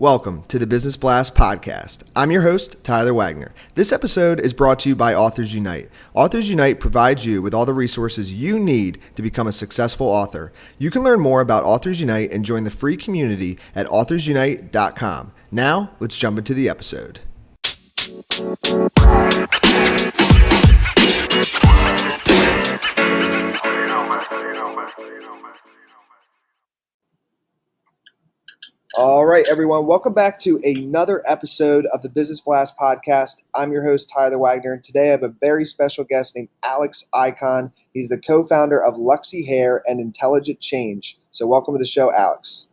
Welcome to the Business Blast podcast. I'm your host, Tyler Wagner. This episode is brought to you by Authors Unite. Authors Unite provides you with all the resources you need to become a successful author. You can learn more about Authors Unite and join the free community at authorsunite.com. Now, let's jump into the episode. All right, everyone. Welcome back to another episode of the Business Blast podcast. I'm your host, Tyler Wagner, and today I have a very special guest named Alex Ikonn. He's the co-founder of Luxy Hair and Intelligent Change. So welcome to the show, Alex.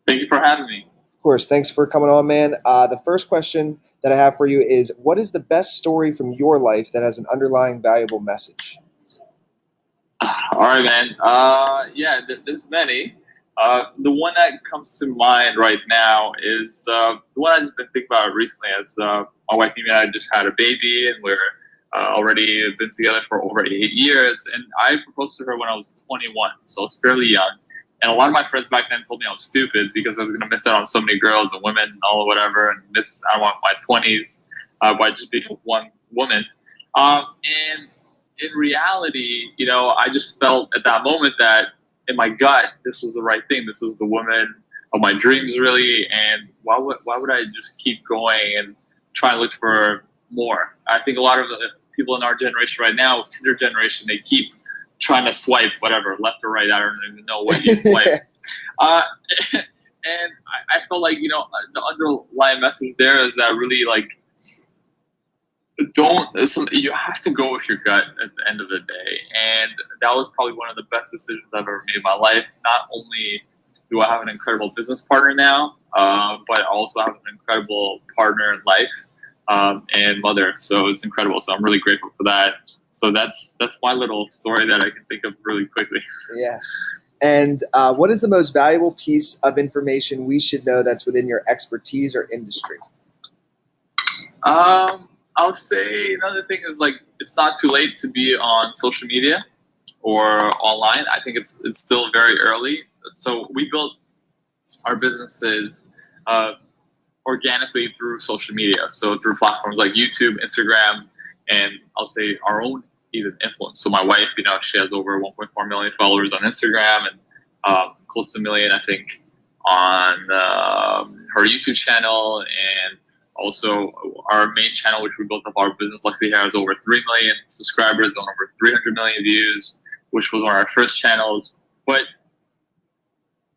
Thank you for having me. Of course. Thanks for coming on, man. The first question that I have for you is, what is the best story from your life that has an underlying valuable message? All right, man. There's many. The one that comes to mind right now is the one I've just been thinking about recently. As my wife and I just had a baby, and we're already been together for over 8 years. And I proposed to her when I was 21, so it's fairly young. And a lot of my friends back then told me I was stupid because I was going to miss out on so many girls and women and all whatever, and miss out on my 20s by just being one woman. And in reality, I just felt at that moment that in my gut, this was the right thing. This was the woman of my dreams, really. And why would I just keep going and try and look for more? I think a lot of the people in our generation right now, Tinder generation, they keep trying to swipe whatever, left or right. I don't even know what you swipe. And I felt like, the underlying message there is that really, like, you have to go with your gut at the end of the day. And that was probably one of the best decisions I've ever made in my life. Not only do I have an incredible business partner now, but I also have an incredible partner in life and mother. So it's incredible. So I'm really grateful for that. So that's my little story that I can think of really quickly. Yes. And what is the most valuable piece of information we should know that's within your expertise or industry? I'll say another thing is, like, it's not too late to be on social media or online. I think it's still very early. So we built our businesses organically through social media. So through platforms like YouTube, Instagram, and I'll say our own even influence. So my wife, she has over 1.4 million followers on Instagram and close to 1 million, I think, on her YouTube channel. And also, our main channel, which we built up our business, Luxy Hair, has over 3 million subscribers on over 300 million views, which was one of our first channels. But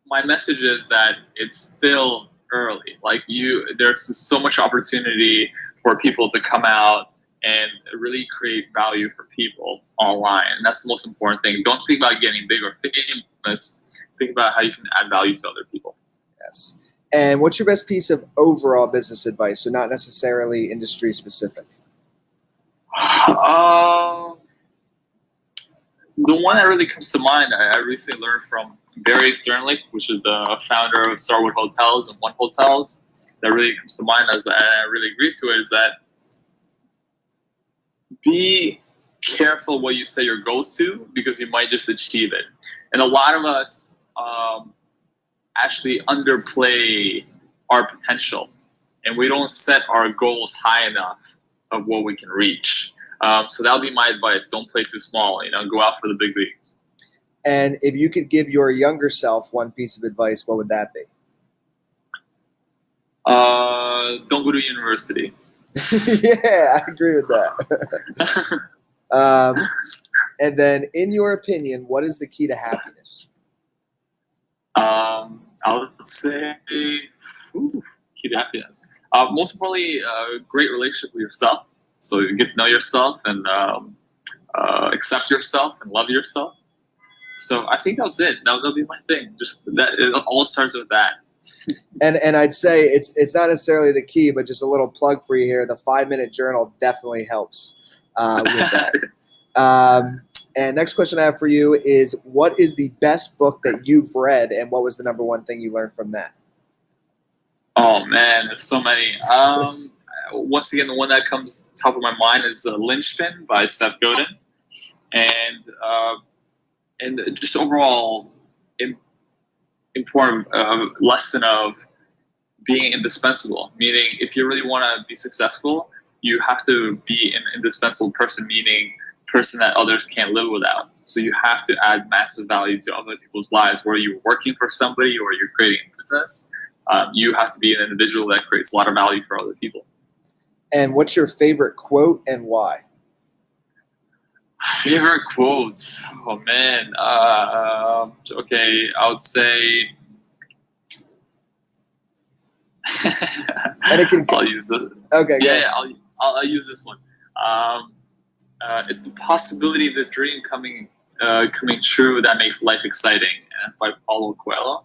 my message is that it's still early. Like, there's so much opportunity for people to come out and really create value for people online. And that's the most important thing. Don't think about getting big or famous. Think about how you can add value to other people. Yes. And what's your best piece of overall business advice? So not necessarily industry specific. The one that really comes to mind, I recently learned from Barry Sternlicht, which is the founder of Starwood Hotels and One Hotels. That really comes to mind, and I really agree to it, is that be careful what you say your goals to, because you might just achieve it. And a lot of us actually underplay our potential, and we don't set our goals high enough of what we can reach. So that'll be my advice. Don't play too small, go out for the big leagues. And if you could give your younger self one piece of advice, what would that be? Don't go to university. Yeah, I agree with that. And then, in your opinion, what is the key to happiness? I would say key to happiness. Most importantly, a great relationship with yourself. So you get to know yourself and accept yourself and love yourself. So I think that's it. That'll be my thing. Just that, it all starts with that. And I'd say it's not necessarily the key, but just a little plug for you here. The 5-minute journal definitely helps with that. And next question I have for you is, what is the best book that you've read, and what was the number one thing you learned from that? Oh, man, there's so many. Once again, the one that comes top of my mind is Linchpin by Seth Godin. And just overall important lesson of being indispensable, meaning if you really want to be successful, you have to be an indispensable person, meaning person that others can't live without. So you have to add massive value to other people's lives, whether you're working for somebody or you're creating a business. You have to be an individual that creates a lot of value for other people. And what's your favorite quote and why? Favorite quotes? Oh man. Okay, I would say. And it can. I'll use this. Okay. Yeah, I'll use this one. It's the possibility of the dream coming true that makes life exciting, and that's by Paulo Coelho.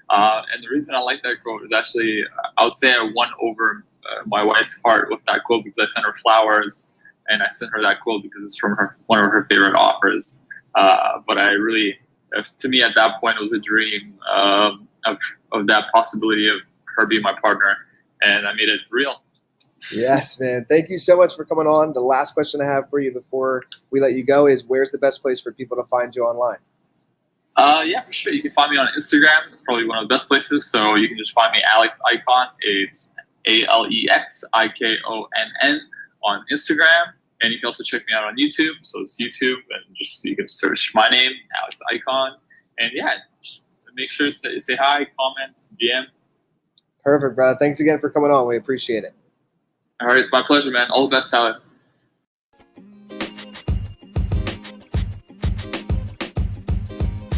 And the reason I like that quote is actually, I would say I won over my wife's heart with that quote because I sent her flowers, and I sent her that quote because it's from one of her favorite authors. But I really, to me at that point, it was a dream of that possibility of her being my partner, and I made it real. Yes, man. Thank you so much for coming on. The last question I have for you before we let you go is, where's the best place for people to find you online? Yeah, for sure. You can find me on Instagram. It's probably one of the best places. So you can just find me Alex Ikonn. It's AlexIkonn on Instagram. And you can also check me out on YouTube. So it's YouTube, and just you can search my name, Alex Ikonn. And yeah, just make sure to say hi, comment, DM. Perfect, brother. Thanks again for coming on. We appreciate it. All right, it's my pleasure, man. All the best, Tyler.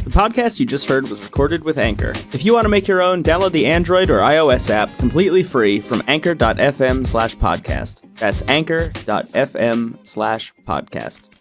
The podcast you just heard was recorded with Anchor. If you want to make your own, download the Android or iOS app completely free from anchor.fm/podcast. That's anchor.fm/podcast.